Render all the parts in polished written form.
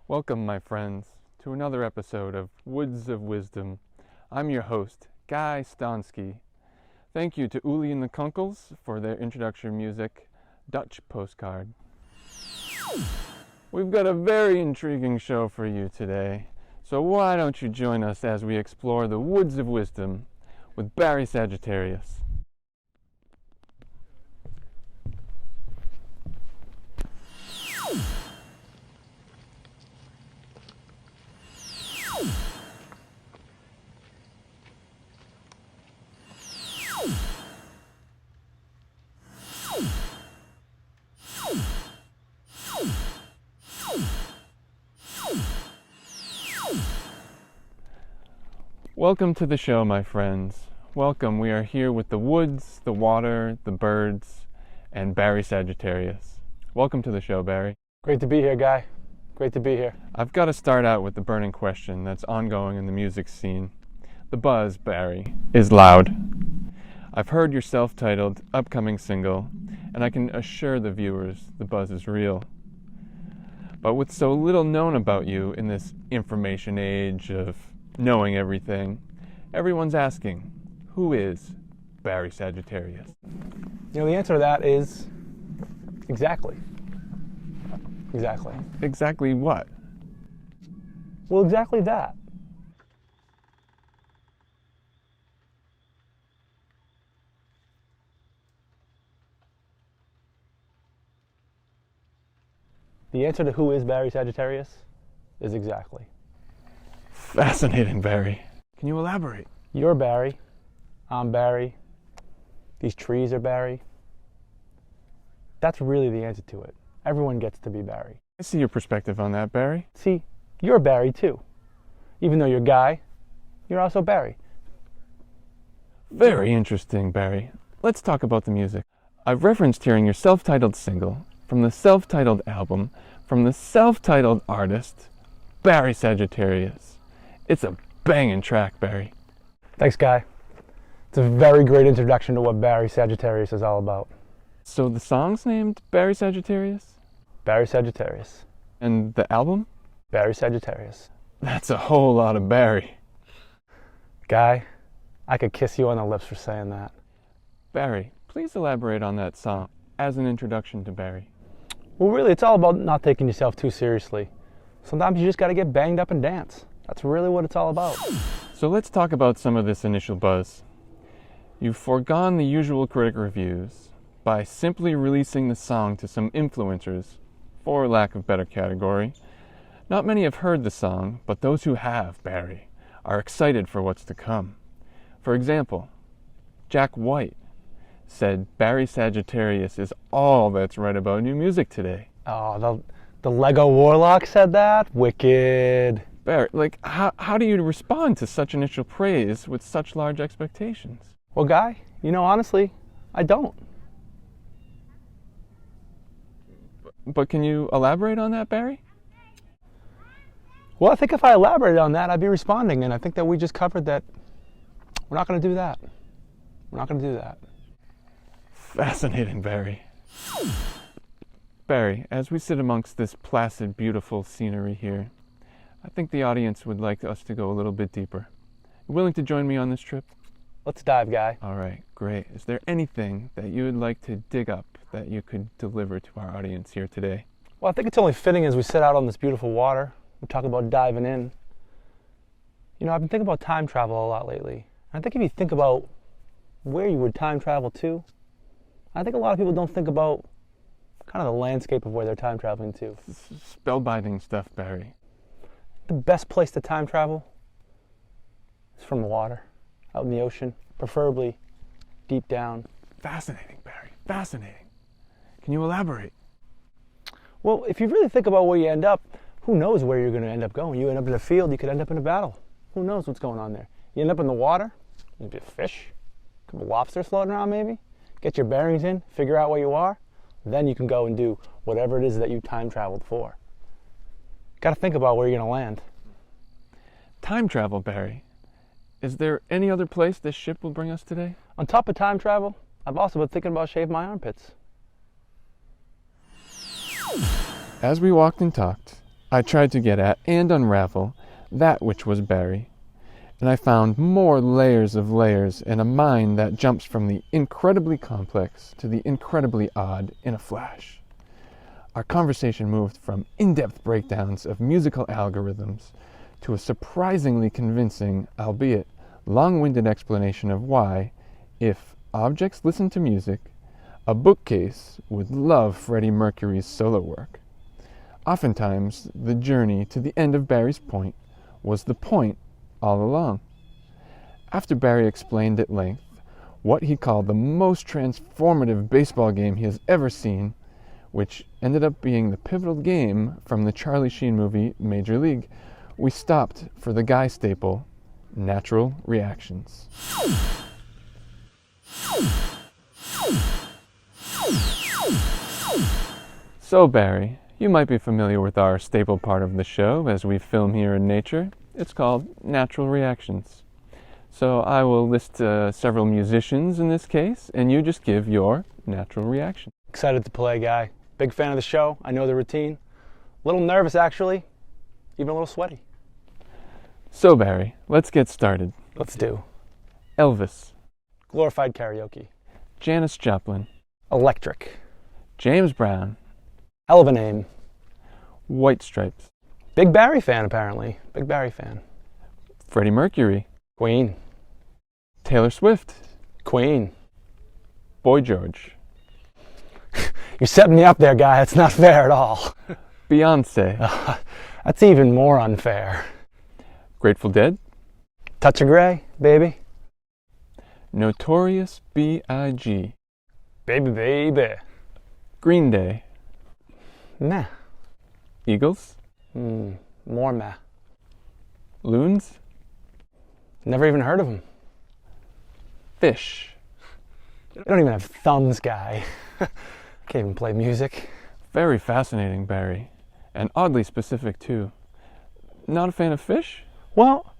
Welcome, my friends, to another episode of Woods of Wisdom. I'm your host, Guy Stawnski. Thank you to Uli and the Kunkels for their introduction music, Dutch Postcard. We've got a very intriguing show for you today, so why don't you join us as we explore the Woods of Wisdom with Barry Sagittarius. Welcome to the show, my friends. Welcome. We are here with the woods, the water, the birds, and Barry Sagittarius. Welcome to the show, Barry. Great to be here, Guy. Great to be here. I've got to start out with the burning question that's ongoing in the music scene. The buzz, Barry, is loud. I've heard your self-titled upcoming single, and I can assure the viewers the buzz is real. But with so little known about you in this information age of knowing everything, everyone's asking, who is Barry Sagittarius? You know, the answer to that is exactly. Exactly. Exactly what? Well, exactly that. The answer to who is Barry Sagittarius is exactly. Fascinating, Barry. Can you elaborate? You're Barry. I'm Barry. These trees are Barry. That's really the answer to it. Everyone gets to be Barry. I see your perspective on that, Barry. See, you're Barry too. Even though you're Guy, you're also Barry. Very interesting, Barry. Let's talk about the music. I've referenced hearing your self-titled single from the self-titled album from the self-titled artist, Barry Sagittarius. It's a banging track, Barry. Thanks, Guy. It's a very great introduction to what Barry Sagittarius is all about. So the song's named Barry Sagittarius? Barry Sagittarius. And the album? Barry Sagittarius. That's a whole lot of Barry. Guy, I could kiss you on the lips for saying that. Barry, please elaborate on that song as an introduction to Barry. Well, really, it's all about not taking yourself too seriously. Sometimes you just got to get banged up and dance. That's really what it's all about. So let's talk about some of this initial buzz. You've foregone the usual critic reviews by simply releasing the song to some influencers, for lack of better category. Not many have heard the song, but those who have, Barry, are excited for what's to come. For example, Jack White said Barry Sagittarius is all that's right about new music today. Oh, the Lego Warlock said that? Wicked. Barry, how do you respond to such initial praise with such large expectations? Well, Guy, you know, honestly, I don't. But can you elaborate on that, Barry? Well, I think if I elaborated on that, I'd be responding, and I think that we just covered that we're not going to do that. We're not going to do that. Fascinating, Barry. Barry, as we sit amongst this placid, beautiful scenery here, I think the audience would like us to go a little bit deeper. You willing to join me on this trip? Let's dive, Guy. All right, great. Is there anything that you would like to dig up that you could deliver to our audience here today? Well, I think it's only fitting as we sit out on this beautiful water. We talk about diving in. You know, I've been thinking about time travel a lot lately. I think if you think about where you would time travel to, I think a lot of people don't think about kind of the landscape of where they're time traveling to. Spellbinding stuff, Barry. The best place to time travel is from the water, out in the ocean, preferably deep down. Fascinating, Barry. Fascinating. Can you elaborate? Well, if you really think about where you end up, who knows where you're going to end up going? You end up in a field, you could end up in a battle. Who knows what's going on there? You end up in the water, maybe a fish, a couple lobsters floating around maybe. Get your bearings in, figure out where you are, Then you can go and do whatever it is that you time traveled for. Got to think about where you're going to land. Time travel, Barry. Is there any other place this ship will bring us today? On top of time travel, I've also been thinking about shaving my armpits. As we walked and talked, I tried to get at and unravel that which was Barry, and I found more layers of layers in a mind that jumps from the incredibly complex to the incredibly odd in a flash. Our conversation moved from in-depth breakdowns of musical algorithms to a surprisingly convincing, albeit long-winded explanation of why, if objects listen to music, a bookcase would love Freddie Mercury's solo work. Oftentimes, the journey to the end of Barry's point was the point all along. After Barry explained at length what he called the most transformative baseball game he has ever seen, which ended up being the pivotal game from the Charlie Sheen movie Major League, we stopped for the guy staple, natural reactions. So Barry, you might be familiar with our staple part of the show as we film here in nature. It's called natural reactions. So I will list several musicians in this case, and you just give your natural reaction. Excited to play, Guy. Big fan of the show. I know the routine. A little nervous, actually. Even a little sweaty. So Barry, let's get started. Let's do. Elvis. Glorified karaoke. Janis Joplin. Electric. James Brown. Hell of a name. White Stripes. Big Barry fan, apparently. Big Barry fan. Freddie Mercury. Queen. Taylor Swift. Queen. Boy George. You're setting me up there, Guy. It's not fair at all. Beyonce. That's even more unfair. Grateful Dead. Touch of Grey, baby. Notorious B.I.G. Baby, baby. Green Day. Meh. Eagles. More meh. Loons. Never even heard of them. Fish. They don't even have thumbs, Guy. Can't even play music. Very fascinating, Barry. And oddly specific, too. Not a fan of Fish? Well,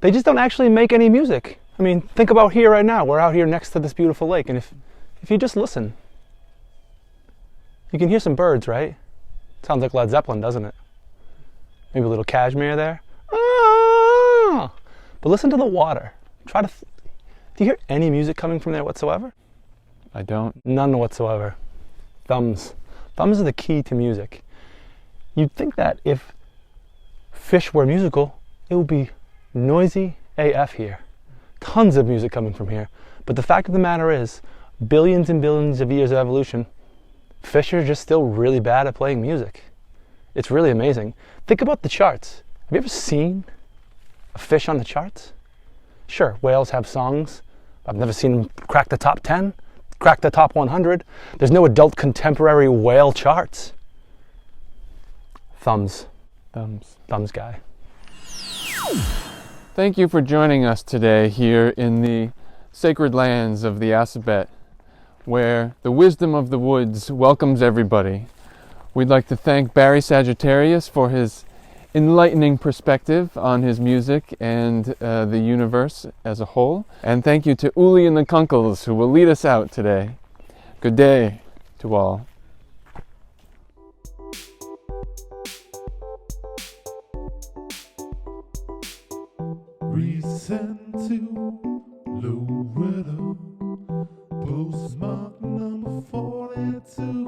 they just don't actually make any music. I mean, think about here right now. We're out here next to this beautiful lake, and if you just listen, you can hear some birds, right? Sounds like Led Zeppelin, doesn't it? Maybe a little cashmere there. Ah! But listen to the water. Do you hear any music coming from there whatsoever? I don't. None whatsoever. Thumbs. Thumbs are the key to music. You'd think that if Fish were musical, it would be noisy AF here. Tons of music coming from here. But the fact of the matter is, billions and billions of years of evolution, fish are just still really bad at playing music. It's really amazing. Think about the charts. Have you ever seen a fish on the charts? Sure, whales have songs. I've never seen them crack the top 10, crack the top 100. There's no adult contemporary whale charts. Thumbs. Thumbs. Thumbs, Guy. Thank you for joining us today here in the sacred lands of the Assabet, where the wisdom of the woods welcomes everybody. We'd like to thank Barry Sagittarius for his enlightening perspective on his music and the universe as a whole. And thank you to Uli and the Kunkles, who will lead us out today. Good day to all. Resend to Loretta, postmark number 42.